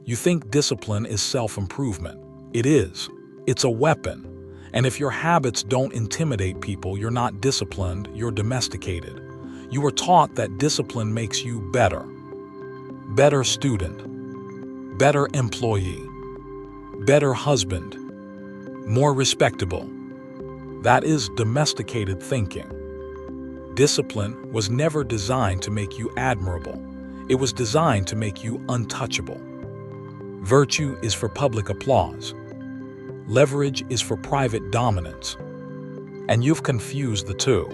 You think discipline is self-improvement. It is. It's a weapon. And if your habits don't intimidate people, you're not disciplined, you're domesticated. You were taught that discipline makes you better. Better student. Better employee. Better husband. More respectable. That is domesticated thinking. Discipline was never designed to make you admirable. It was designed to make you untouchable. Virtue is for public applause. Leverage is for private dominance. And you've confused the two.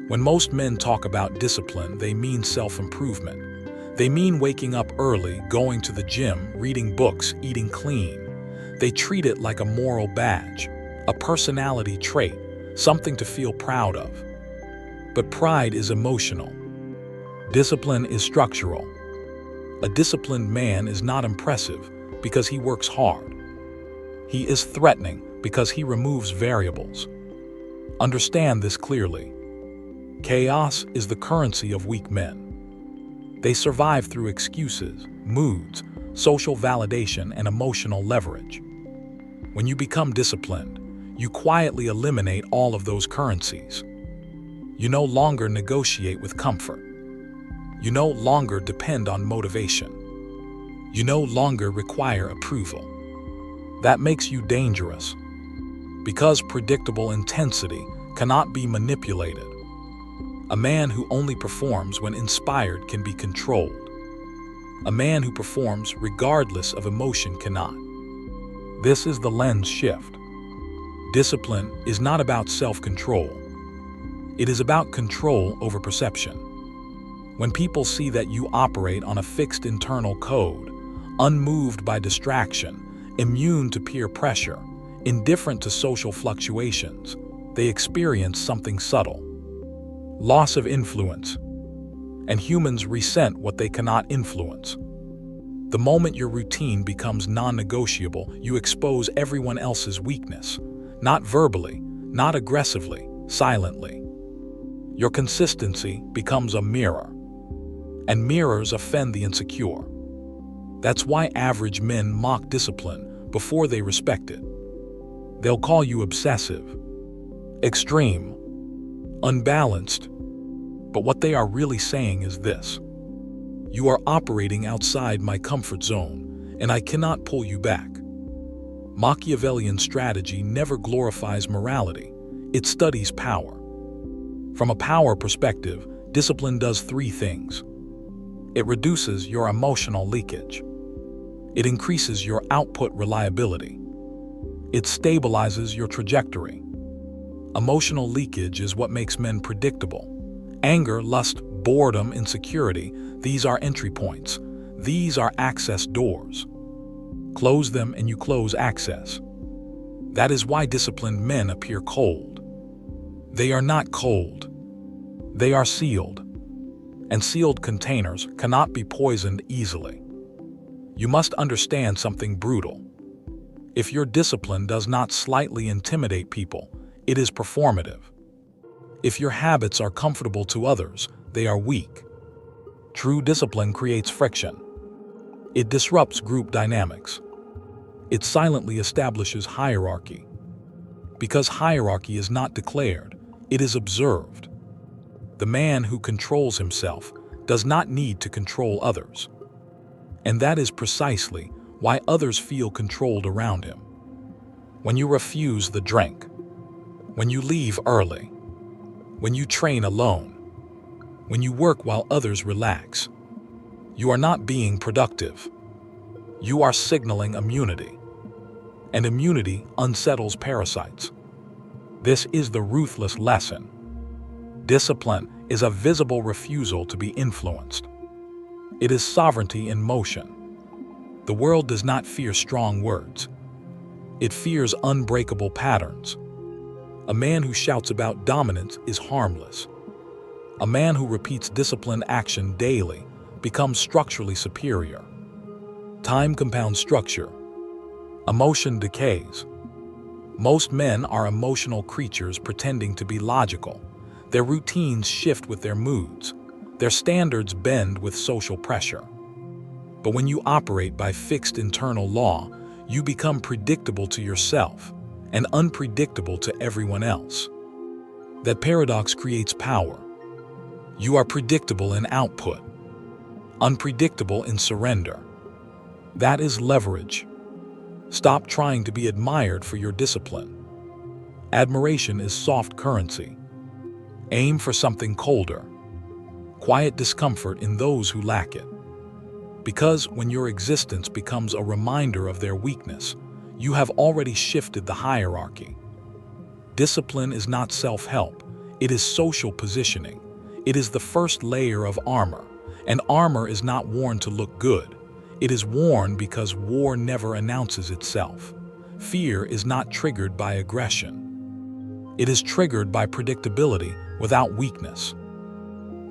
When most men talk about discipline, they mean self-improvement. They mean waking up early, going to the gym, reading books, eating clean. They treat it like a moral badge, a personality trait, something to feel proud of. But pride is emotional. Discipline is structural. A disciplined man is not impressive because he works hard. He is threatening because he removes variables. Understand this clearly. Chaos is the currency of weak men. They survive through excuses, moods, social validation, and emotional leverage. When you become disciplined, you quietly eliminate all of those currencies. You no longer negotiate with comfort. You no longer depend on motivation. You no longer require approval. That makes you dangerous, because predictable intensity cannot be manipulated. A man who only performs when inspired can be controlled. A man who performs regardless of emotion cannot. This is the lens shift. Discipline is not about self-control. It is about control over perception. When people see that you operate on a fixed internal code, unmoved by distraction, immune to peer pressure, indifferent to social fluctuations, they experience something subtle: loss of influence. And humans resent what they cannot influence. The moment your routine becomes non-negotiable, you expose everyone else's weakness, not verbally, not aggressively, silently. Your consistency becomes a mirror, and mirrors offend the insecure. That's why average men mock discipline before they respect it. They'll call you obsessive, extreme, unbalanced. But what they are really saying is this: you are operating outside my comfort zone, and I cannot pull you back. Machiavellian strategy never glorifies morality. It studies power. From a power perspective, discipline does three things. It reduces your emotional leakage. It increases your output reliability. It stabilizes your trajectory. Emotional leakage is what makes men predictable. Anger, lust, boredom, insecurity, these are entry points. These are access doors. Close them and you close access. That is why disciplined men appear cold. They are not cold. They are sealed. And sealed containers cannot be poisoned easily. You must understand something brutal. If your discipline does not slightly intimidate people, it is performative. If your habits are comfortable to others, they are weak. True discipline creates friction. It disrupts group dynamics. It silently establishes hierarchy. Because hierarchy is not declared, it is observed. The man who controls himself does not need to control others. And that is precisely why others feel controlled around him. When you refuse the drink, when you leave early, when you train alone, when you work while others relax, you are not being productive. You are signaling immunity. And immunity unsettles parasites. This is the ruthless lesson. Discipline is a visible refusal to be influenced. It is sovereignty in motion. The world does not fear strong words. It fears unbreakable patterns. A man who shouts about dominance is harmless. A man who repeats disciplined action daily becomes structurally superior. Time compounds structure. Emotion decays. Most men are emotional creatures pretending to be logical. Their routines shift with their moods. Their standards bend with social pressure. But when you operate by fixed internal law, you become predictable to yourself and unpredictable to everyone else. That paradox creates power. You are predictable in output, unpredictable in surrender. That is leverage. Stop trying to be admired for your discipline. Admiration is soft currency. Aim for something colder. Quiet discomfort in those who lack it. Because when your existence becomes a reminder of their weakness, you have already shifted the hierarchy. Discipline is not self-help, it is social positioning. It is the first layer of armor, and armor is not worn to look good. It is worn because war never announces itself. Fear is not triggered by aggression. It is triggered by predictability without weakness.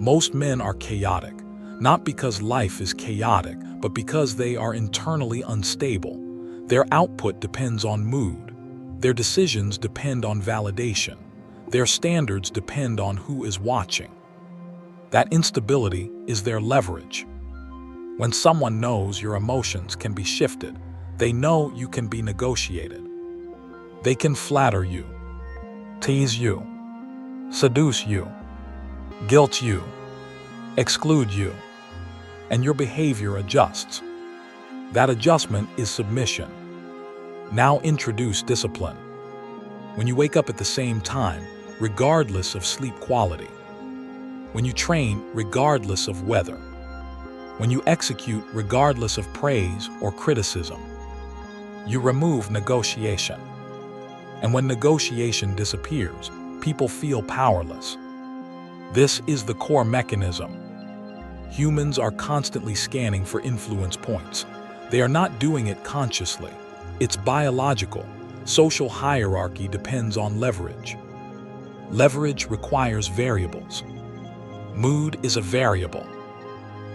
Most men are chaotic, not because life is chaotic, but because they are internally unstable. Their output depends on mood. Their decisions depend on validation. Their standards depend on who is watching. That instability is their leverage. When someone knows your emotions can be shifted, they know you can be negotiated. They can flatter you, tease you, seduce you, guilt you, exclude you, and your behavior adjusts. That adjustment is submission. Now introduce discipline. When you wake up at the same time, regardless of sleep quality. When you train, regardless of weather. When you execute, regardless of praise or criticism. You remove negotiation. And when negotiation disappears, people feel powerless. This is the core mechanism. Humans are constantly scanning for influence points. They are not doing it consciously. It's biological. Social hierarchy depends on leverage. Leverage requires variables. Mood is a variable.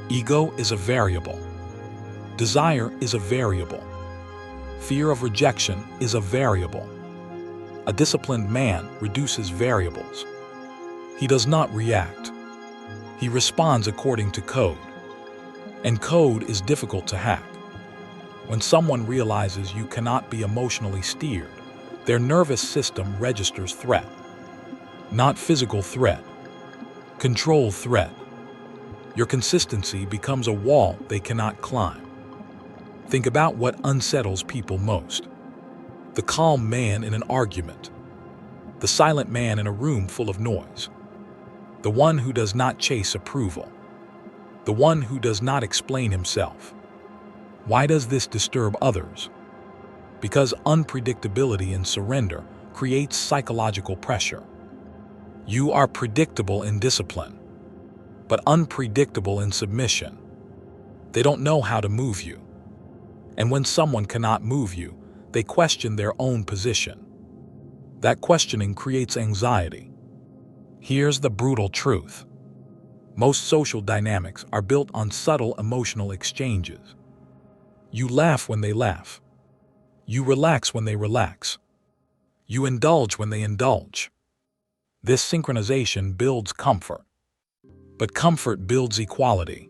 Ego is a variable. Desire is a variable. Fear of rejection is a variable. A disciplined man reduces variables. He does not react. He responds according to code. And code is difficult to hack. When someone realizes you cannot be emotionally steered, their nervous system registers threat. Not physical threat. Control threat. Your consistency becomes a wall they cannot climb. Think about what unsettles people most. The calm man in an argument. The silent man in a room full of noise. The one who does not chase approval. The one who does not explain himself. Why does this disturb others? Because unpredictability in surrender creates psychological pressure. You are predictable in discipline, but unpredictable in submission. They don't know how to move you. And when someone cannot move you, they question their own position. That questioning creates anxiety. Here's the brutal truth. Most social dynamics are built on subtle emotional exchanges. You laugh when they laugh. You relax when they relax. You indulge when they indulge. This synchronization builds comfort. But comfort builds equality.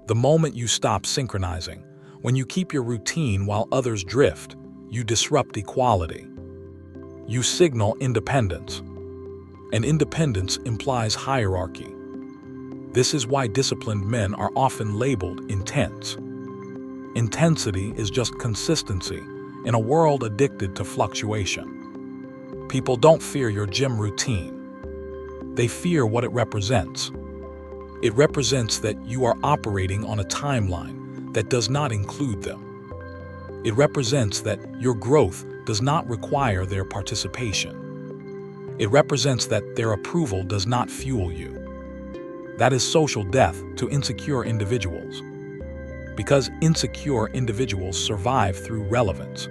The moment you stop synchronizing, when you keep your routine while others drift, you disrupt equality. You signal independence. And independence implies hierarchy. This is why disciplined men are often labeled intense. Intensity is just consistency in a world addicted to fluctuation. People don't fear your gym routine. They fear what it represents. It represents that you are operating on a timeline that does not include them. It represents that your growth does not require their participation. It represents that their approval does not fuel you. That is social death to insecure individuals. Because insecure individuals survive through relevance.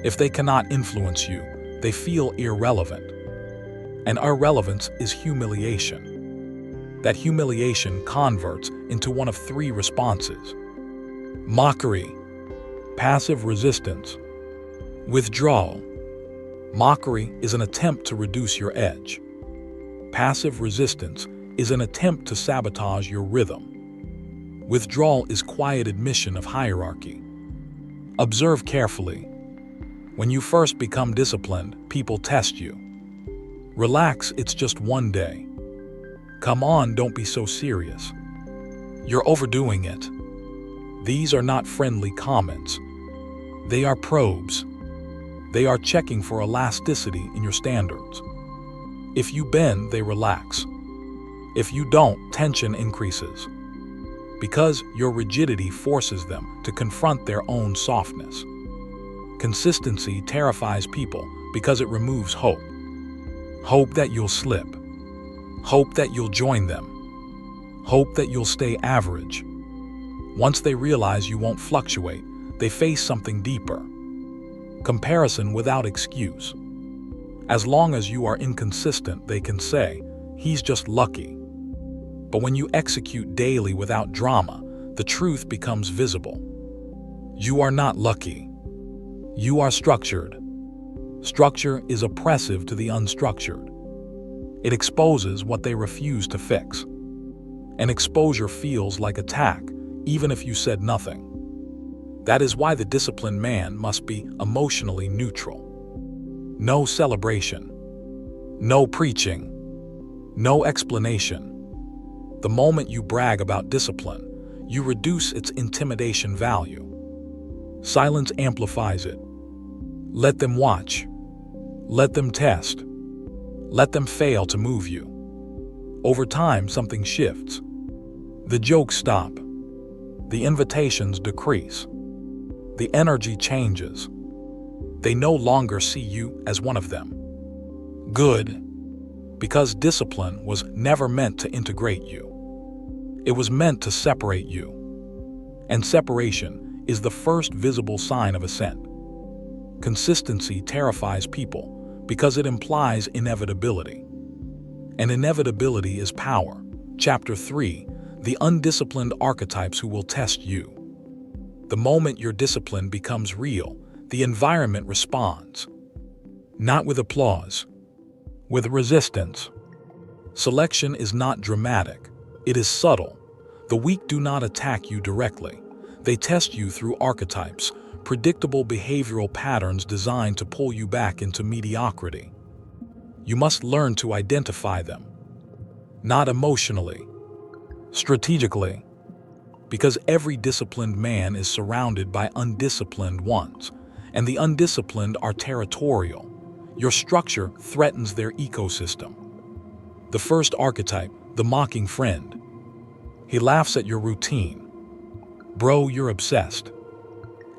If they cannot influence you, they feel irrelevant. And irrelevance is humiliation. That humiliation converts into one of three responses. Mockery, passive resistance, withdrawal. Mockery is an attempt to reduce your edge. Passive resistance is an attempt to sabotage your rhythm. Withdrawal is quiet admission of hierarchy. Observe carefully. When you first become disciplined, people test you. Relax, it's just one day. Come on, don't be so serious. You're overdoing it. These are not friendly comments. They are probes. They are checking for elasticity in your standards. If you bend, they relax. If you don't, tension increases. Because your rigidity forces them to confront their own softness. Consistency terrifies people because it removes hope. Hope that you'll slip. Hope that you'll join them. Hope that you'll stay average. Once they realize you won't fluctuate, they face something deeper. Comparison without excuse. As long as you are inconsistent, they can say, "He's just lucky." But when you execute daily without drama, the truth becomes visible. You are not lucky. You are structured. Structure is oppressive to the unstructured. It exposes what they refuse to fix. And exposure feels like attack, even if you said nothing. That is why the disciplined man must be emotionally neutral. No celebration. No preaching. No explanation. The moment you brag about discipline, you reduce its intimidation value. Silence amplifies it. Let them watch. Let them test. Let them fail to move you. Over time, something shifts. The jokes stop. The invitations decrease. The energy changes. They no longer see you as one of them. Good, because discipline was never meant to integrate you. It was meant to separate you. And separation is the first visible sign of ascent. Consistency terrifies people because it implies inevitability. And inevitability is power. Chapter 3, the undisciplined archetypes who will test you. The moment your discipline becomes real, the environment responds. Not with applause, with resistance. Selection is not dramatic, it is subtle. The weak do not attack you directly. They test you through archetypes, predictable behavioral patterns designed to pull you back into mediocrity. You must learn to identify them. Not emotionally, strategically. Because every disciplined man is surrounded by undisciplined ones, and the undisciplined are territorial. Your structure threatens their ecosystem. The first archetype, the mocking friend. He laughs at your routine. Bro, you're obsessed.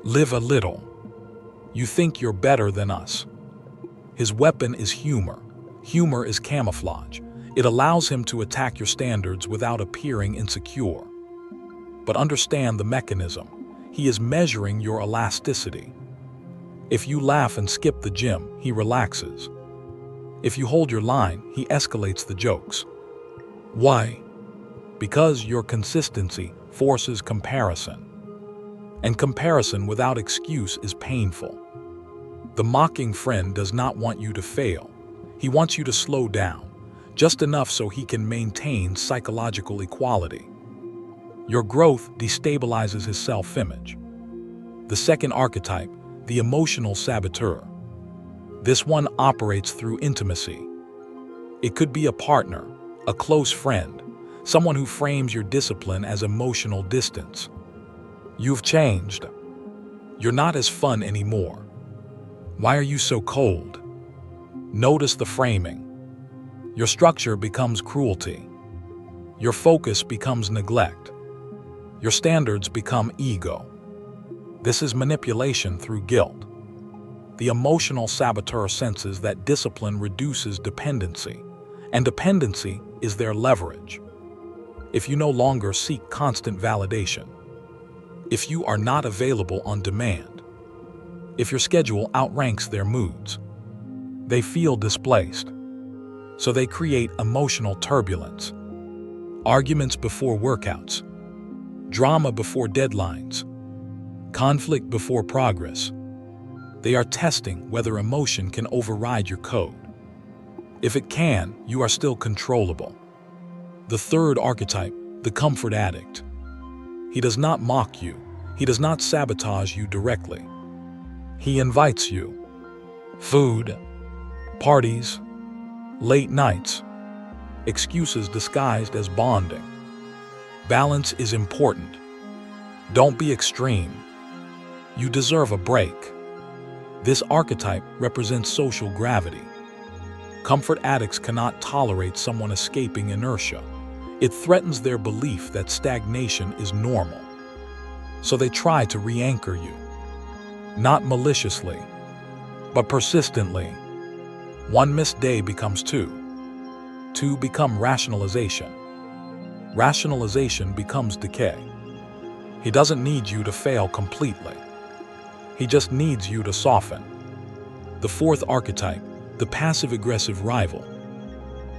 Live a little. You think you're better than us. His weapon is humor. Humor is camouflage. It allows him to attack your standards without appearing insecure. But understand the mechanism. He is measuring your elasticity. If you laugh and skip the gym, he relaxes. If you hold your line, he escalates the jokes. Why? Because your consistency forces comparison. And comparison without excuse is painful. The mocking friend does not want you to fail. He wants you to slow down, just enough so he can maintain psychological equality. Your growth destabilizes his self-image. The second archetype, the emotional saboteur. This one operates through intimacy. It could be a partner, a close friend, someone who frames your discipline as emotional distance. You've changed. You're not as fun anymore. Why are you so cold? Notice the framing. Your structure becomes cruelty. Your focus becomes neglect. Your standards become ego. This is manipulation through guilt. The emotional saboteur senses that discipline reduces dependency, and dependency is their leverage. If you no longer seek constant validation, if you are not available on demand, if your schedule outranks their moods, they feel displaced. So they create emotional turbulence. Arguments before workouts, drama before deadlines, conflict before progress. They are testing whether emotion can override your code. If it can, you are still controllable. The third archetype, the comfort addict. He does not mock you. He does not sabotage you directly. He invites you. Food, parties, late nights, excuses disguised as bonding. Balance is important. Don't be extreme. You deserve a break. This archetype represents social gravity. Comfort addicts cannot tolerate someone escaping inertia. It threatens their belief that stagnation is normal. So they try to re-anchor you. Not maliciously, but persistently. One missed day becomes two. Two become rationalization. Rationalization becomes decay. He doesn't need you to fail completely. He just needs you to soften. The fourth archetype, the passive-aggressive rival.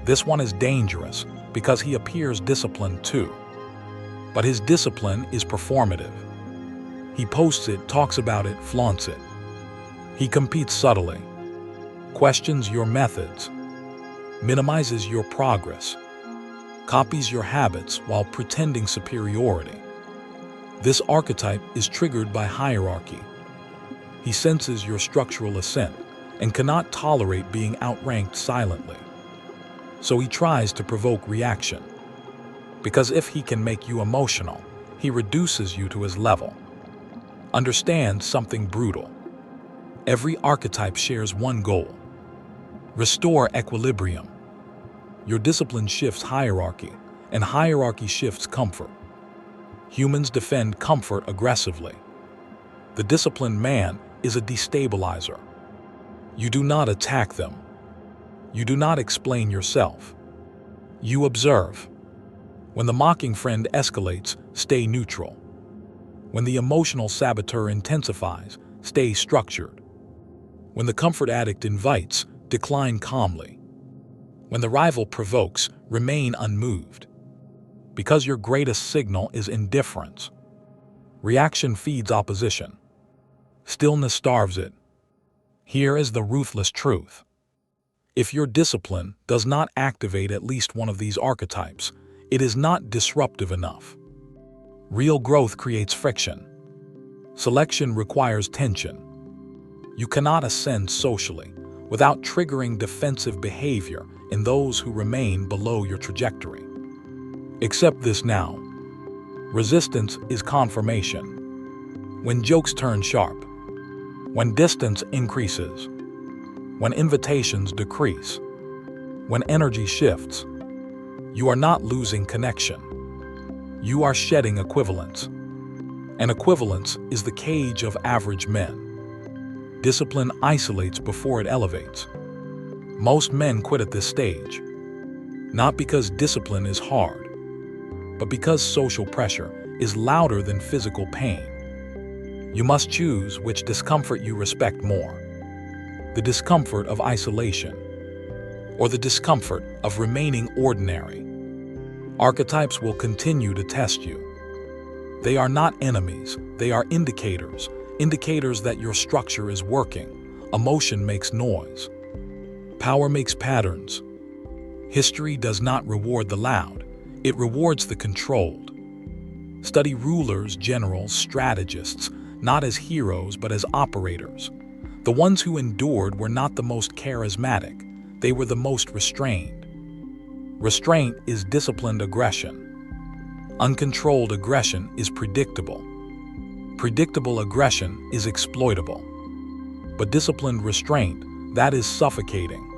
This one is dangerous because he appears disciplined too. But his discipline is performative. He posts it, talks about it, flaunts it. He competes subtly, questions your methods, minimizes your progress, copies your habits while pretending superiority. This archetype is triggered by hierarchy. He senses your structural ascent and cannot tolerate being outranked silently. So he tries to provoke reaction. Because if he can make you emotional, he reduces you to his level. Understand something brutal. Every archetype shares one goal: restore equilibrium. Your discipline shifts hierarchy, and hierarchy shifts comfort. Humans defend comfort aggressively. The disciplined man is a destabilizer. You do not attack them. You do not explain yourself. You observe. When the mocking friend escalates, stay neutral. When the emotional saboteur intensifies, stay structured. When the comfort addict invites, decline calmly. When the rival provokes, remain unmoved. Because your greatest signal is indifference. Reaction feeds opposition. Stillness starves it. Here is the ruthless truth. If your discipline does not activate at least one of these archetypes, it is not disruptive enough. Real growth creates friction. Selection requires tension. You cannot ascend socially without triggering defensive behavior in those who remain below your trajectory. Accept this now. Resistance is confirmation. When jokes turn sharp, when distance increases, when invitations decrease, when energy shifts, you are not losing connection. You are shedding equivalence. And equivalence is the cage of average men. Discipline isolates before it elevates. Most men quit at this stage, not because discipline is hard, but because social pressure is louder than physical pain. You must choose which discomfort you respect more: the discomfort of isolation, or the discomfort of remaining ordinary. Archetypes will continue to test you. They are not enemies, they are indicators, indicators that your structure is working. Emotion makes noise. Power makes patterns. History does not reward the loud, it rewards the controlled. Study rulers, generals, strategists, not as heroes but as operators. The ones who endured were not the most charismatic, they were the most restrained. Restraint is disciplined aggression. Uncontrolled aggression is predictable. Predictable aggression is exploitable. But disciplined restraint, that is suffocating.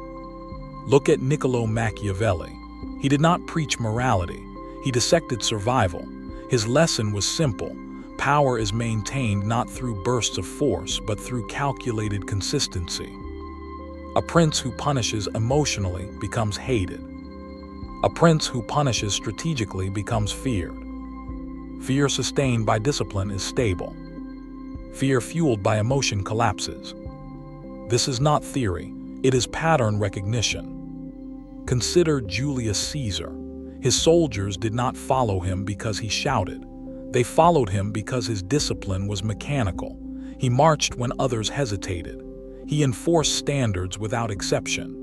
Look at Niccolò Machiavelli. He did not preach morality, he dissected survival. His lesson was simple: power is maintained not through bursts of force, but through calculated consistency. A prince who punishes emotionally becomes hated. A prince who punishes strategically becomes feared. Fear sustained by discipline is stable. Fear fueled by emotion collapses. This is not theory, it is pattern recognition. Consider Julius Caesar. His soldiers did not follow him because he shouted. They followed him because his discipline was mechanical. He marched when others hesitated. He enforced standards without exception.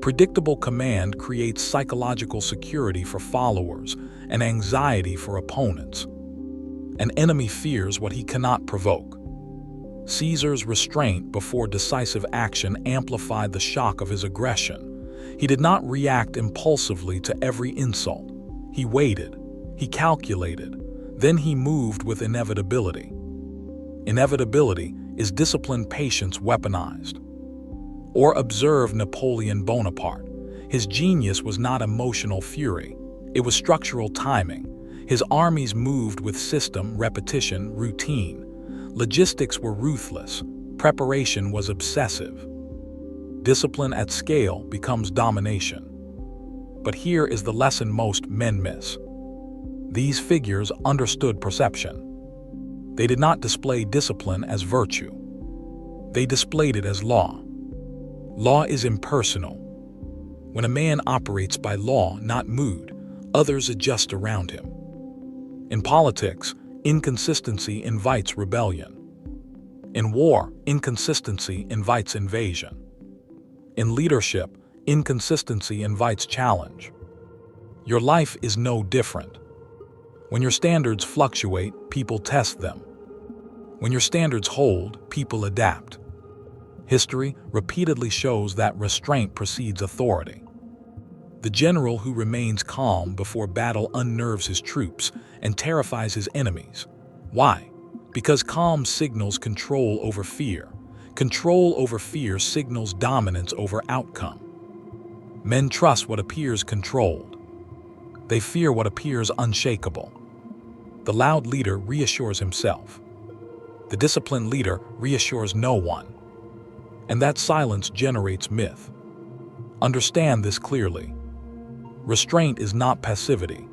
Predictable command creates psychological security for followers and anxiety for opponents. An enemy fears what he cannot provoke. Caesar's restraint before decisive action amplified the shock of his aggression. He did not react impulsively to every insult. He waited, he calculated, then he moved with inevitability. Inevitability is disciplined patience weaponized. Or observe Napoleon Bonaparte. His genius was not emotional fury, it was structural timing. His armies moved with system, repetition, routine. Logistics were ruthless, preparation was obsessive. Discipline at scale becomes domination. But here is the lesson most men miss. These figures understood perception. They did not display discipline as virtue. They displayed it as law. Law is impersonal. When a man operates by law, not mood, others adjust around him. In politics, inconsistency invites rebellion. In war, inconsistency invites invasion. In leadership, inconsistency invites challenge. Your life is no different. When your standards fluctuate, people test them. When your standards hold, people adapt. History repeatedly shows that restraint precedes authority. The general who remains calm before battle unnerves his troops and terrifies his enemies. Why? Because calm signals control over fear. Control over fear signals dominance over outcome. Men trust what appears controlled. They fear what appears unshakable. The loud leader reassures himself. The disciplined leader reassures no one. And that silence generates myth. Understand this clearly. Restraint is not passivity.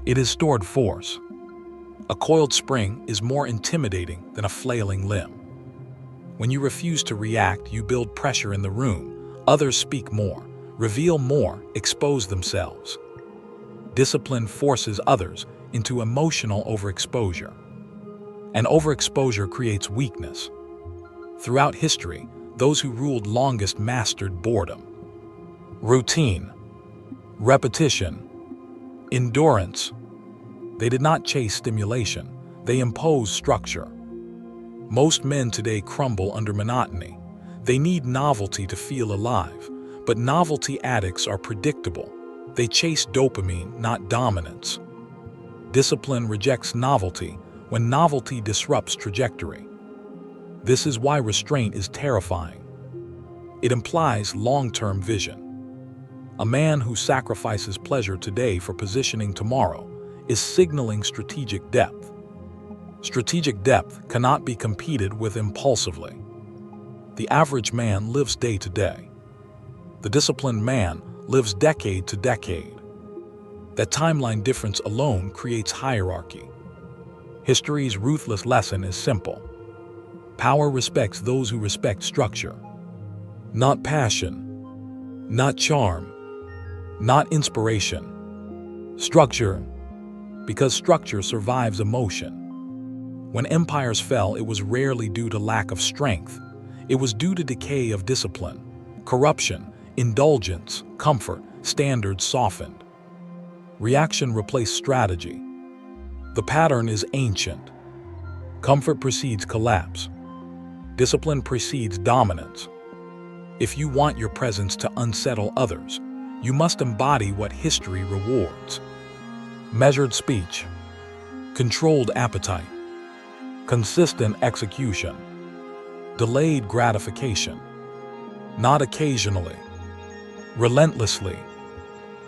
It is stored force. A coiled spring is more intimidating than a flailing limb. When you refuse to react, you build pressure in the room. Others speak more, reveal more, expose themselves. Discipline forces others into emotional overexposure. And overexposure creates weakness. Throughout history, those who ruled longest mastered boredom. Routine, repetition, endurance. They did not chase stimulation, they imposed structure. Most men today crumble under monotony. They need novelty to feel alive, but novelty addicts are predictable. They chase dopamine, not dominance. Discipline rejects novelty when novelty disrupts trajectory. This is why restraint is terrifying. It implies long-term vision. A man who sacrifices pleasure today for positioning tomorrow is signaling strategic depth. Strategic depth cannot be competed with impulsively. The average man lives day to day. The disciplined man lives decade to decade. That timeline difference alone creates hierarchy. History's ruthless lesson is simple. Power respects those who respect structure. Not passion, not charm, not inspiration. Structure, because structure survives emotion. When empires fell, it was rarely due to lack of strength. It was due to decay of discipline, corruption, indulgence, comfort, standards softened. Reaction replaced strategy. The pattern is ancient. Comfort precedes collapse. Discipline precedes dominance. If you want your presence to unsettle others, you must embody what history rewards. Measured speech, controlled appetite, consistent execution, delayed gratification, not occasionally, relentlessly.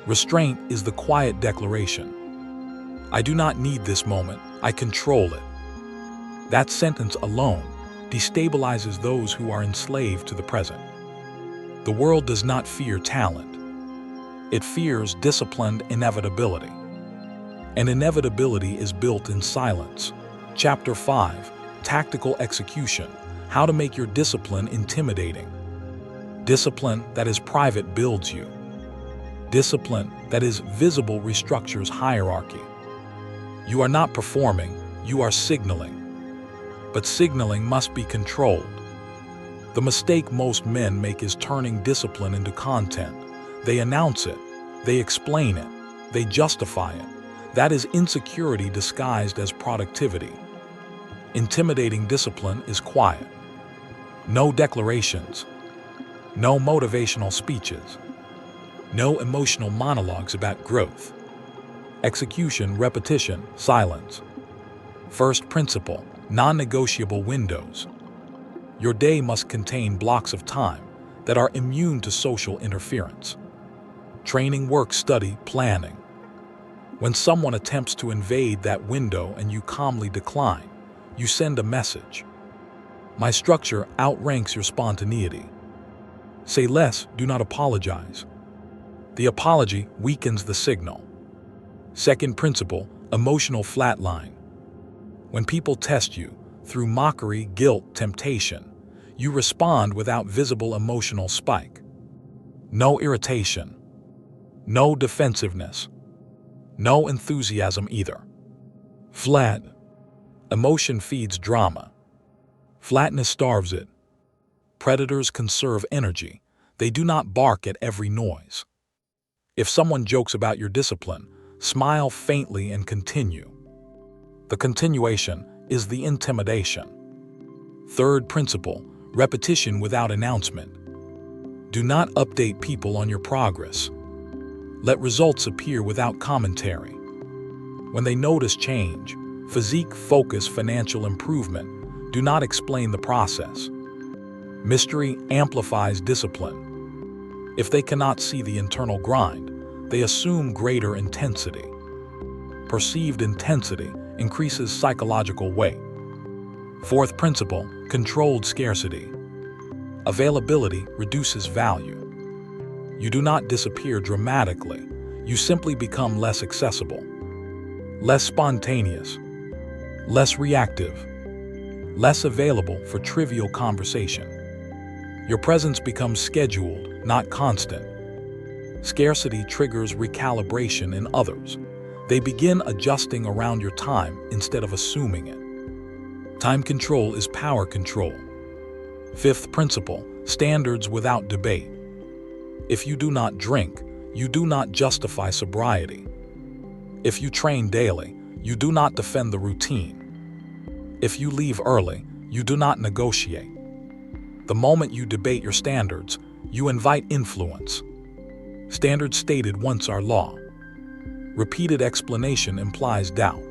Restraint is the quiet declaration. I do not need this moment, I control it. That sentence alone destabilizes those who are enslaved to the present. The world does not fear talent. It fears disciplined inevitability. And inevitability is built in silence. Chapter 5, Tactical Execution, How to Make Your Discipline Intimidating. Discipline that is private builds you. Discipline that is visible restructures hierarchy. You are not performing, you are signaling. But signaling must be controlled. The mistake most men make is turning discipline into content. They announce it, they explain it, they justify it. That is insecurity disguised as productivity. Intimidating discipline is quiet. No declarations. No motivational speeches. No emotional monologues about growth. Execution, repetition, silence. First principle, non-negotiable windows. Your day must contain blocks of time that are immune to social interference. Training, work, study, planning. When someone attempts to invade that window and you calmly decline, you send a message. My structure outranks your spontaneity. Say less, do not apologize. The apology weakens the signal. Second principle, emotional flatline. When people test you, through mockery, guilt, temptation, you respond without visible emotional spike. No irritation. No defensiveness. No enthusiasm either. Flat. Emotion feeds drama. Flatness starves it. Predators conserve energy. They do not bark at every noise. If someone jokes about your discipline, smile faintly and continue. The continuation is the intimidation. Third principle, repetition without announcement. Do not update people on your progress. Let results appear without commentary. When they notice change, physique, focus, financial improvement, do not explain the process. Mystery amplifies discipline. If they cannot see the internal grind, they assume greater intensity. Perceived intensity increases psychological weight. Fourth principle, controlled scarcity. Availability reduces value. You do not disappear dramatically. You simply become less accessible, less spontaneous, less reactive, less available for trivial conversation. Your presence becomes scheduled, not constant. Scarcity triggers recalibration in others. They begin adjusting around your time instead of assuming it. Time control is power control. Fifth principle, standards without debate. If you do not drink, you do not justify sobriety. If you train daily, you do not defend the routine. If you leave early, you do not negotiate. The moment you debate your standards, you invite influence. Standards stated once are law. Repeated explanation implies doubt.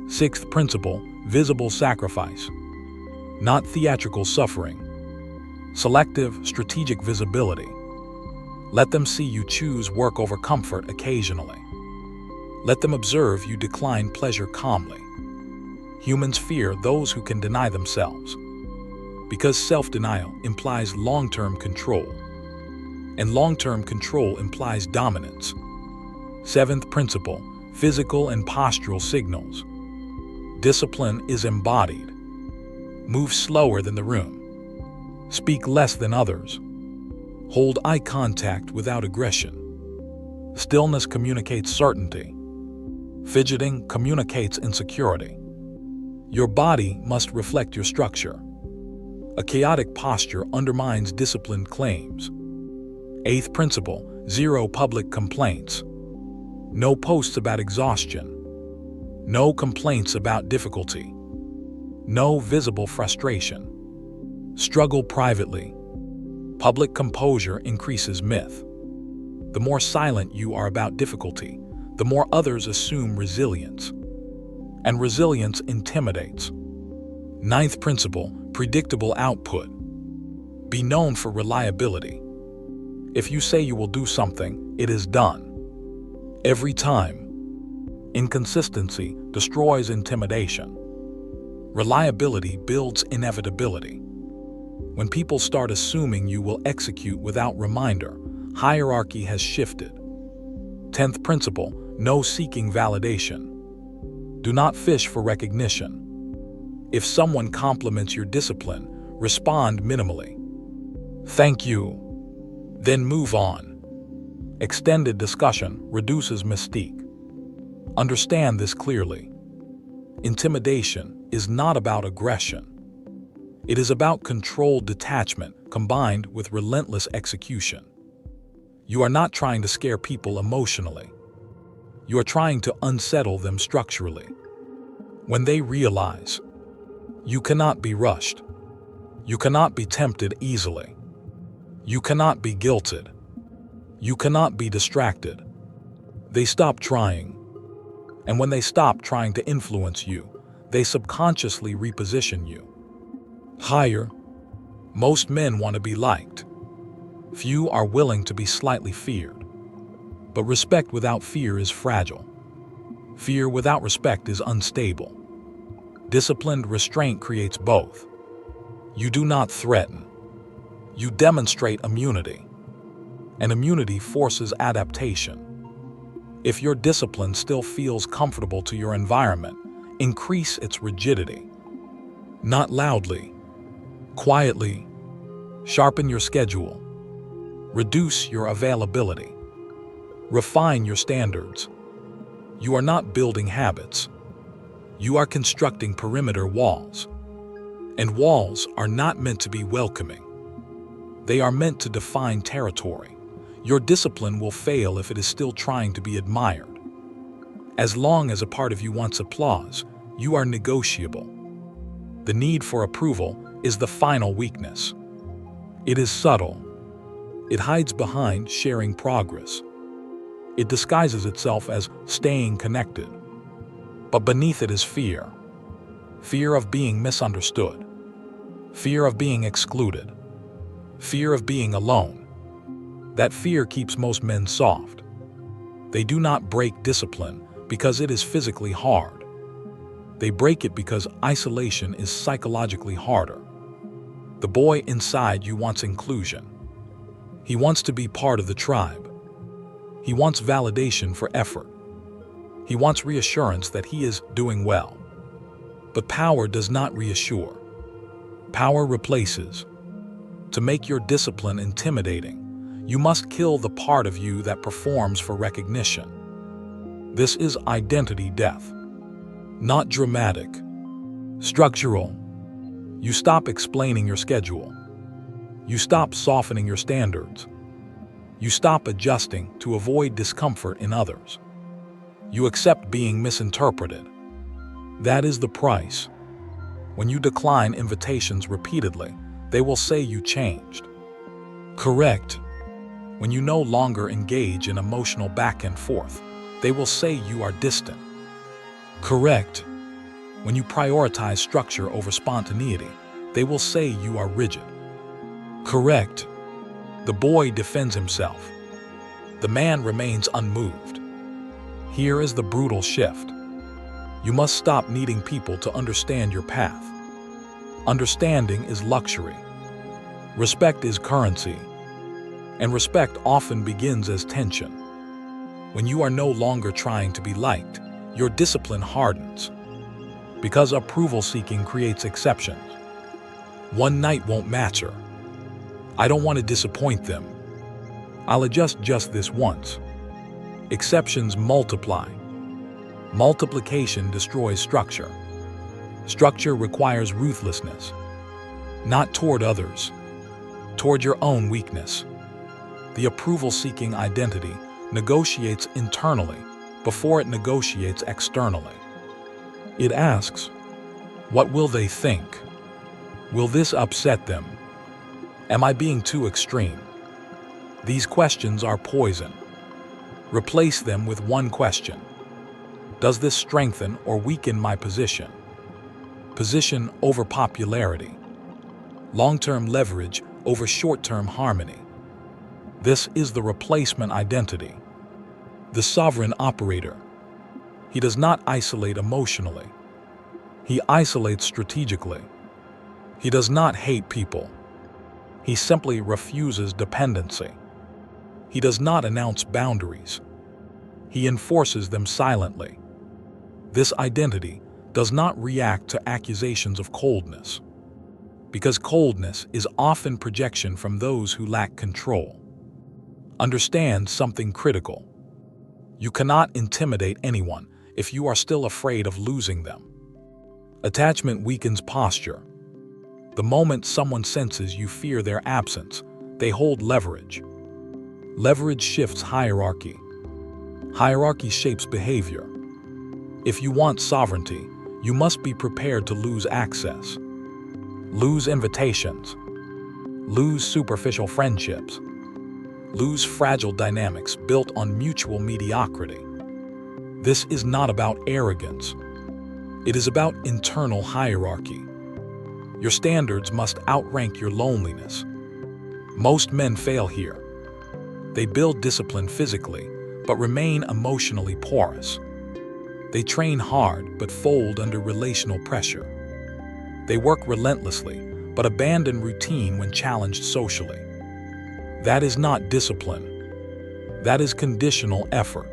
Sixth principle, visible sacrifice. Not theatrical suffering. Selective, strategic visibility. Let them see you choose work over comfort occasionally. Let them observe you decline pleasure calmly. Humans fear those who can deny themselves, because self-denial implies long-term control, and long-term control implies dominance. Seventh principle, physical and postural signals. Discipline is embodied. Move slower than the room. Speak less than others. Hold eye contact without aggression. Stillness communicates certainty. Fidgeting communicates insecurity. Your body must reflect your structure. A chaotic posture undermines disciplined claims. Eighth principle, zero public complaints. No posts about exhaustion. No complaints about difficulty. No visible frustration. Struggle privately. Public composure increases myth. The more silent you are about difficulty, the more others assume resilience. And resilience intimidates. Ninth principle, predictable output. Be known for reliability. If you say you will do something, it is done. Every time. Inconsistency destroys intimidation. Reliability builds inevitability. When people start assuming you will execute without reminder, hierarchy has shifted. 10th principle, no seeking validation. Do not fish for recognition. If someone compliments your discipline, respond minimally. Thank you. Then move on. Extended discussion reduces mystique. Understand this clearly. Intimidation is not about aggression. It is about controlled detachment combined with relentless execution. You are not trying to scare people emotionally. You are trying to unsettle them structurally. When they realize you cannot be rushed, you cannot be tempted easily, you cannot be guilted, you cannot be distracted, they stop trying. And when they stop trying to influence you, they subconsciously reposition you. Higher. Most men want to be liked. Few are willing to be slightly feared. But respect without fear is fragile. Fear without respect is unstable. Disciplined restraint creates both. You do not threaten. You demonstrate immunity. And immunity forces adaptation. If your discipline still feels comfortable to your environment, increase its rigidity. Not loudly, quietly. Sharpen your schedule. Reduce your availability. Refine your standards. You are not building habits. You are constructing perimeter walls. And walls are not meant to be welcoming. They are meant to define territory. Your discipline will fail if it is still trying to be admired. As long as a part of you wants applause, you are negotiable. The need for approval is the final weakness. It is subtle. It hides behind sharing progress. It disguises itself as staying connected. But beneath it is fear. Fear of being misunderstood. Fear of being excluded. Fear of being alone. That fear keeps most men soft. They do not break discipline because it is physically hard. They break it because isolation is psychologically harder. The boy inside you wants inclusion. He wants to be part of the tribe. He wants validation for effort. He wants reassurance that he is doing well. But power does not reassure. Power replaces. To make your discipline intimidating, you must kill the part of you that performs for recognition. This is identity death. Not dramatic. Structural. You stop explaining your schedule. You stop softening your standards. You stop adjusting to avoid discomfort in others. You accept being misinterpreted. That is the price. When you decline invitations repeatedly, they will say you changed. Correct. When you no longer engage in emotional back and forth, they will say you are distant. Correct. When you prioritize structure over spontaneity, they will say you are rigid. Correct. The boy defends himself. The man remains unmoved. Here is the brutal shift. You must stop needing people to understand your path. Understanding is luxury. Respect is currency. And respect often begins as tension. When you are no longer trying to be liked, your discipline hardens. Because approval-seeking creates exceptions. One night won't matter. I don't want to disappoint them. I'll adjust just this once. Exceptions multiply. Multiplication destroys structure. Structure requires ruthlessness. Not toward others, toward your own weakness. The approval-seeking identity negotiates internally before it negotiates externally. It asks, what will they think? Will this upset them? Am I being too extreme? These questions are poison. Replace them with one question. Does this strengthen or weaken my position? Position over popularity. Long-term leverage over short-term harmony. This is the replacement identity. The sovereign operator. He does not isolate emotionally. He isolates strategically. He does not hate people. He simply refuses dependency. He does not announce boundaries. He enforces them silently. This identity does not react to accusations of coldness, because coldness is often projection from those who lack control. Understand something critical. You cannot intimidate anyone if you are still afraid of losing them. Attachment weakens posture. The moment someone senses you fear their absence, they hold leverage. Leverage shifts hierarchy. Hierarchy shapes behavior. If you want sovereignty, you must be prepared to lose access, lose invitations, lose superficial friendships, lose fragile dynamics built on mutual mediocrity. This is not about arrogance. It is about internal hierarchy. Your standards must outrank your loneliness. Most men fail here. They build discipline physically, but remain emotionally porous. They train hard, but fold under relational pressure. They work relentlessly, but abandon routine when challenged socially. That is not discipline. That is conditional effort.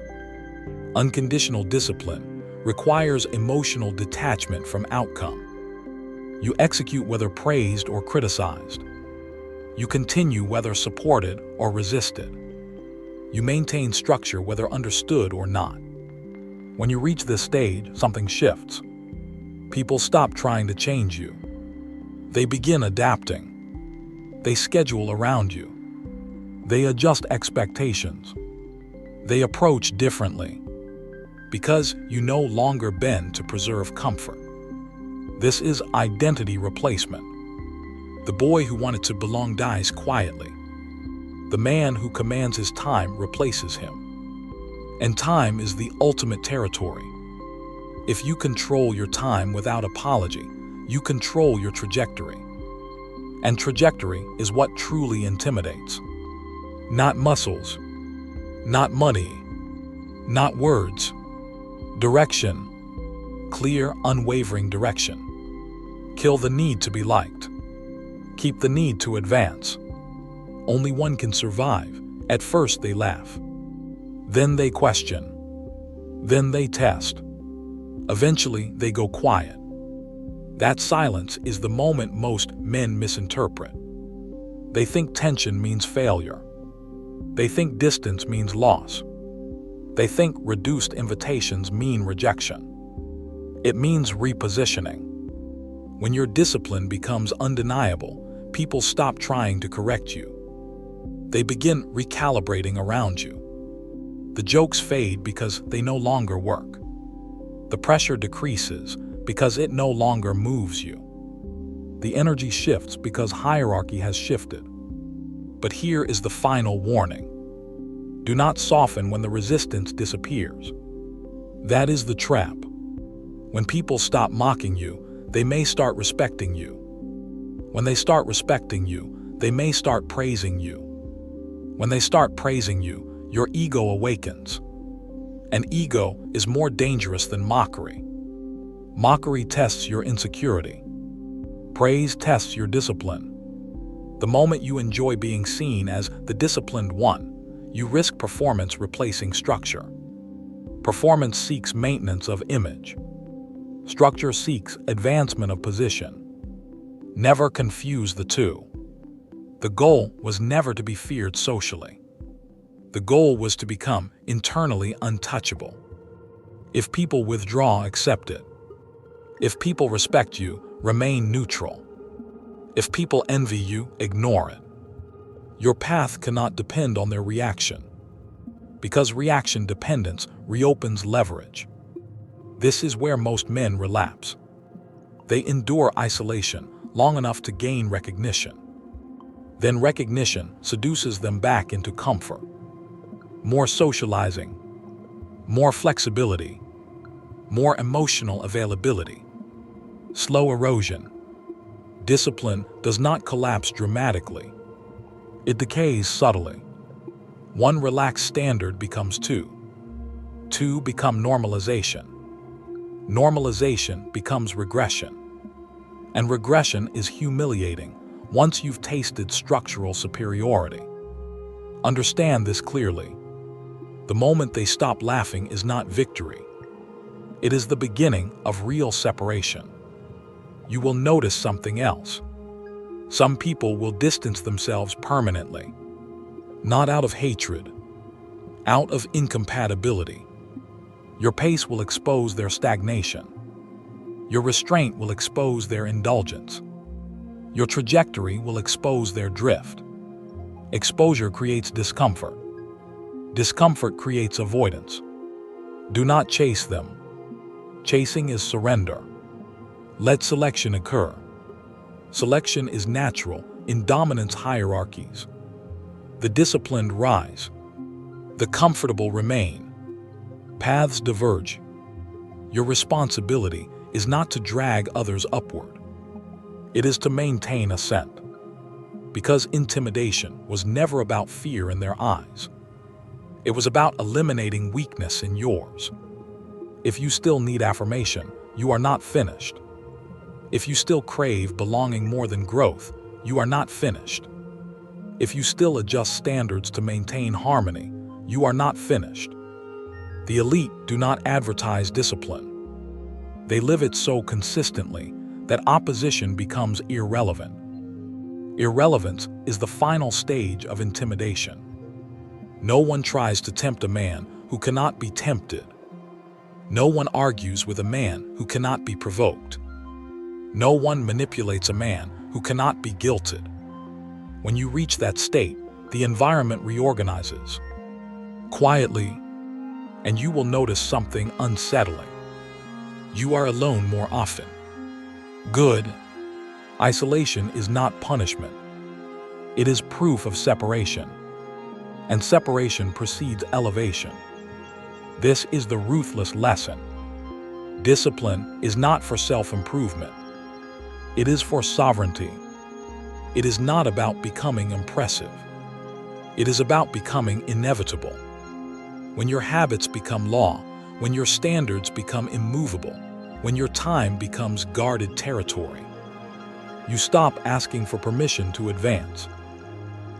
Unconditional discipline requires emotional detachment from outcome. You execute whether praised or criticized. You continue whether supported or resisted. You maintain structure whether understood or not. When you reach this stage, something shifts. People stop trying to change you. They begin adapting. They schedule around you. They adjust expectations. They approach differently. Because you no longer bend to preserve comfort. This is identity replacement. The boy who wanted to belong dies quietly. The man who commands his time replaces him. And time is the ultimate territory. If you control your time without apology, you control your trajectory. And trajectory is what truly intimidates. Not muscles, not money, not words. Direction. Clear, unwavering direction. Kill the need to be liked. Keep the need to advance. Only one can survive. At first they laugh. Then they question. Then they test. Eventually they go quiet. That silence is the moment most men misinterpret. They think tension means failure. They think distance means loss. They think reduced invitations mean rejection. It means repositioning. When your discipline becomes undeniable, people stop trying to correct you. They begin recalibrating around you. The jokes fade because they no longer work. The pressure decreases because it no longer moves you. The energy shifts because hierarchy has shifted. But here is the final warning. Do not soften when the resistance disappears. That is the trap. When people stop mocking you, they may start respecting you. When they start respecting you, they may start praising you. When they start praising you, your ego awakens. And ego is more dangerous than mockery. Mockery tests your insecurity. Praise tests your discipline. The moment you enjoy being seen as the disciplined one, you risk performance replacing structure. Performance seeks maintenance of image. Structure seeks advancement of position. Never confuse the two. The goal was never to be feared socially. The goal was to become internally untouchable. If people withdraw, accept it. If people respect you, remain neutral. If people envy you, ignore it. Your path cannot depend on their reaction, because reaction dependence reopens leverage. This is where most men relapse. They endure isolation long enough to gain recognition. Then recognition seduces them back into comfort. More socializing, more flexibility, more emotional availability. Slow erosion. Discipline does not collapse dramatically. It decays subtly. One relaxed standard becomes two. Two become normalization. Normalization becomes regression. And regression is humiliating once you've tasted structural superiority. Understand this clearly. The moment they stop laughing is not victory. It is the beginning of real separation. You will notice something else. Some people will distance themselves permanently, not out of hatred, out of incompatibility. Your pace will expose their stagnation. Your restraint will expose their indulgence. Your trajectory will expose their drift. Exposure creates discomfort. Discomfort creates avoidance. Do not chase them. Chasing is surrender. Let selection occur. Selection is natural in dominance hierarchies. The disciplined rise. The comfortable remain. Paths diverge. Your responsibility is not to drag others upward. It is to maintain ascent. Because intimidation was never about fear in their eyes. It was about eliminating weakness in yours. If you still need affirmation, you are not finished. If you still crave belonging more than growth, you are not finished. If you still adjust standards to maintain harmony, you are not finished. The elite do not advertise discipline. They live it so consistently that opposition becomes irrelevant. Irrelevance is the final stage of intimidation. No one tries to tempt a man who cannot be tempted. No one argues with a man who cannot be provoked. No one manipulates a man who cannot be guilted. When you reach that state, the environment reorganizes quietly, and you will notice something unsettling. You are alone more often. Good. Isolation is not punishment. It is proof of separation. And separation precedes elevation. This is the ruthless lesson. Discipline is not for self-improvement. It is for sovereignty. It is not about becoming impressive. It is about becoming inevitable. When your habits become law, when your standards become immovable, when your time becomes guarded territory, you stop asking for permission to advance.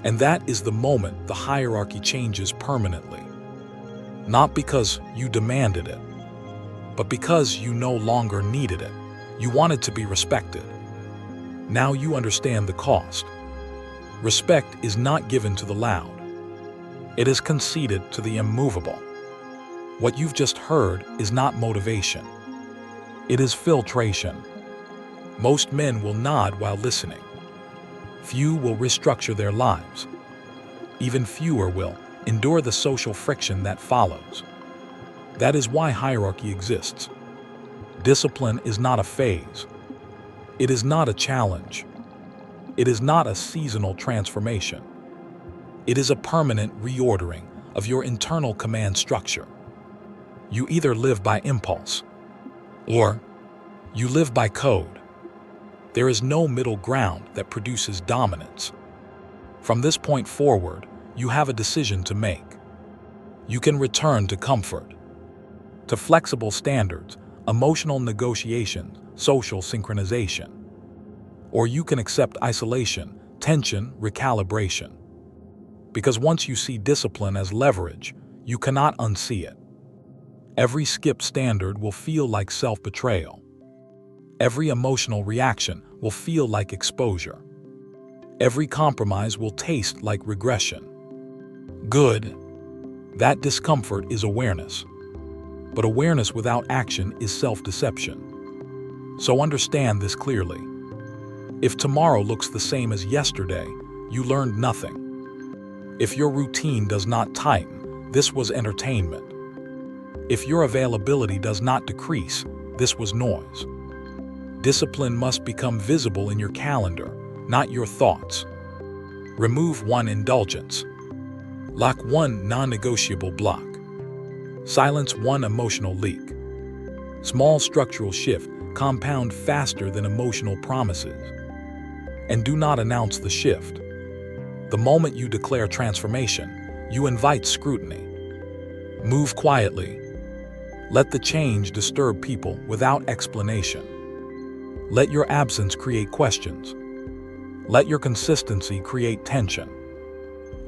And that is the moment the hierarchy changes permanently. Not because you demanded it, but because you no longer needed it. You wanted to be respected. Now you understand the cost. Respect is not given to the loud. It is conceded to the immovable. What you've just heard is not motivation. It is filtration. Most men will nod while listening. Few will restructure their lives. Even fewer will endure the social friction that follows. That is why hierarchy exists. Discipline is not a phase. It is not a challenge. It is not a seasonal transformation. It is a permanent reordering of your internal command structure. You either live by impulse, or you live by code. There is no middle ground that produces dominance. From this point forward, you have a decision to make. You can return to comfort, to flexible standards, emotional negotiation, social synchronization. Or you can accept isolation, tension, recalibration. Because once you see discipline as leverage, you cannot unsee it. Every skipped standard will feel like self-betrayal. Every emotional reaction will feel like exposure. Every compromise will taste like regression. Good. That discomfort is awareness. But awareness without action is self-deception. So understand this clearly. If tomorrow looks the same as yesterday, you learned nothing. If your routine does not tighten, this was entertainment. If your availability does not decrease, this was noise. Discipline must become visible in your calendar, not your thoughts. Remove one indulgence. Lock one non-negotiable block. Silence one emotional leak. Small structural shift compound faster than emotional promises. And do not announce the shift. The moment you declare transformation, you invite scrutiny. Move quietly. Let the change disturb people without explanation. Let your absence create questions. Let your consistency create tension.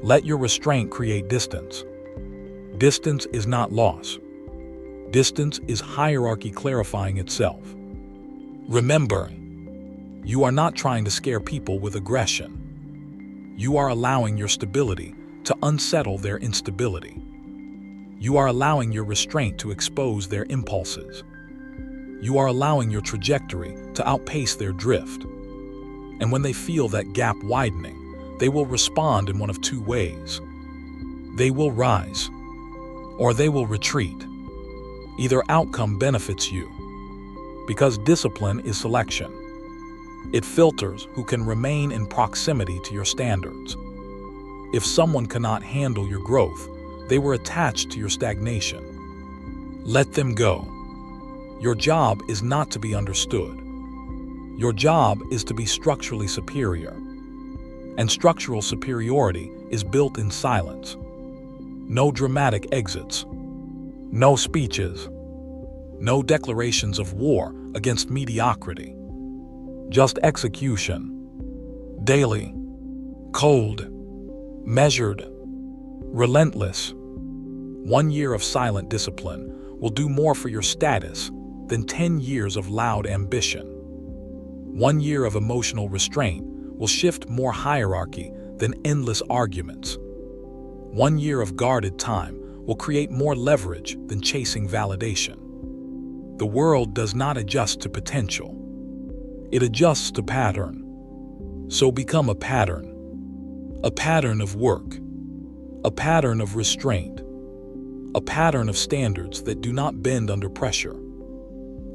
Let your restraint create distance. Distance is not loss. Distance is hierarchy clarifying itself. Remember, you are not trying to scare people with aggression. You are allowing your stability to unsettle their instability. You are allowing your restraint to expose their impulses. You are allowing your trajectory to outpace their drift. And when they feel that gap widening, they will respond in one of two ways. They will rise, or they will retreat. Either outcome benefits you, because discipline is selection. It filters who can remain in proximity to your standards. If someone cannot handle your growth, they were attached to your stagnation. Let them go. Your job is not to be understood. Your job is to be structurally superior. And structural superiority is built in silence. No dramatic exits. No speeches. No declarations of war against mediocrity. Just execution. Daily. Cold. Measured. Relentless. 1 year of silent discipline will do more for your status than 10 years of loud ambition. 1 year of emotional restraint will shift more hierarchy than endless arguments. 1 year of guarded time will create more leverage than chasing validation. The world does not adjust to potential. It adjusts to pattern. So become a pattern. A pattern of work. A pattern of restraint. A pattern of standards that do not bend under pressure.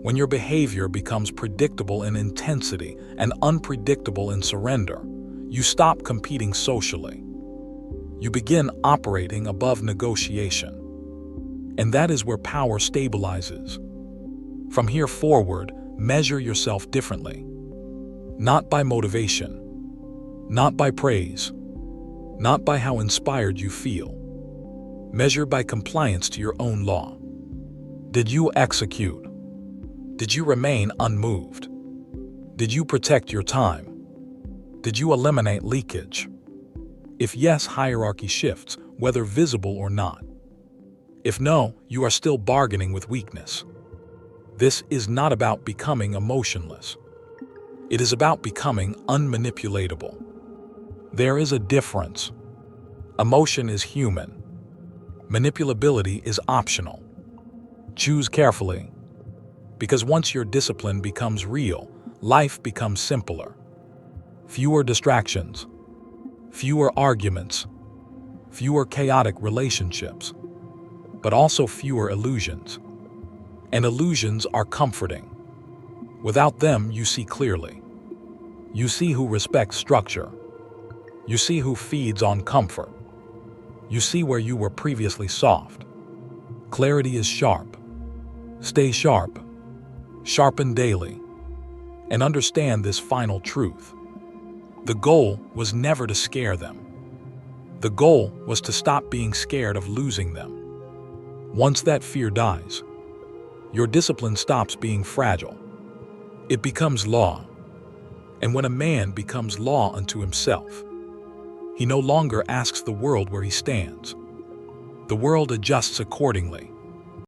When your behavior becomes predictable in intensity and unpredictable in surrender, you stop competing socially. You begin operating above negotiation. And that is where power stabilizes. From here forward, measure yourself differently. Not by motivation. Not by praise. Not by how inspired you feel. Measure by compliance to your own law. Did you execute? Did you remain unmoved? Did you protect your time? Did you eliminate leakage? If yes, hierarchy shifts, whether visible or not. If no, you are still bargaining with weakness. This is not about becoming emotionless. It is about becoming unmanipulatable. There is a difference. Emotion is human. Manipulability is optional. Choose carefully. Because once your discipline becomes real, life becomes simpler. Fewer distractions. Fewer arguments. Fewer chaotic relationships. But also fewer illusions. And illusions are comforting. Without them, you see clearly. You see who respects structure. You see who feeds on comfort. You see where you were previously soft. Clarity is sharp. Stay sharp. Sharpen daily. And understand this final truth. The goal was never to scare them. The goal was to stop being scared of losing them. Once that fear dies, your discipline stops being fragile. It becomes law. And when a man becomes law unto himself, he no longer asks the world where he stands. The world adjusts accordingly.